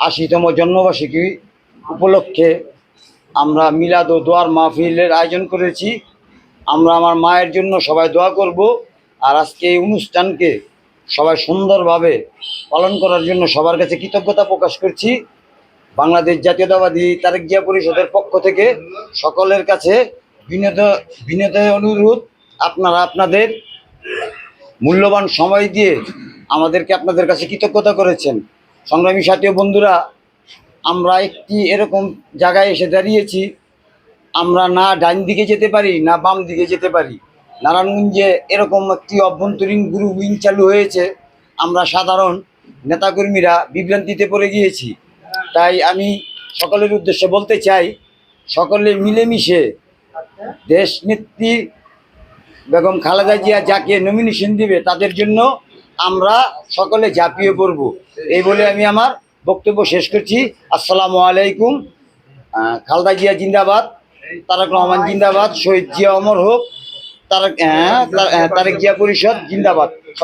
80তম জন্মবার্ষিকী উপলক্ষে আমরা মিলাদ ও দোয়ার মাহফিলের আয়োজন করেছি। আমরা আমার মায়ের জন্য সবাই দোয়া করব। আর আজকে এই অনুষ্ঠানকে সবাই সুন্দরভাবে পালন করার জন্য সবার কাছে কৃতজ্ঞতা প্রকাশ করছি। বাংলাদেশ জাতীয়তাবাদী তারেক জিয়া পরিষদের পক্ষ থেকে সকলের কাছে বিনীত বিনীত অনুরোধ, আপনারা আপনাদের মূল্যবান সময় দিয়ে আমাদেরকে আপনাদের কাছে কৃতজ্ঞতা করেছেন। সংগ্রামী সাথী ও বন্ধুরা, আমরা একটি এরকম জায়গায় এসে দাঁড়িয়েছি, আমরা না ডান দিকে যেতে পারি না বাম দিকে যেতে পারি। নারায়ণগঞ্জে এরকম একটি অভ্যন্তরীণ গ্রুপ উইং চালু হয়েছে, আমরা সাধারণ নেতাকর্মীরা বিভ্রান্তিতে পড়ে গিয়েছি। তাই আমি সকলের উদ্দেশ্যে বলতে চাই, সকলে মিলেমিশে দেশনেত্রী বেগম খালেদা জিয়া যাকে নমিনেশন দিবে তাদের জন্য আমরা সকলে ঝাঁপিয়ে পড়ব, এই বলে আমি আমার বক্তব্য শেষ করছি। আসসালামু আলাইকুম। খালেদা জিয়া জিন্দাবাদ, তারেক রহমান জিন্দাবাদ, শহীদ জিয়া অমর হোক, তারেক জিয়া পরিষদ জিন্দাবাদ।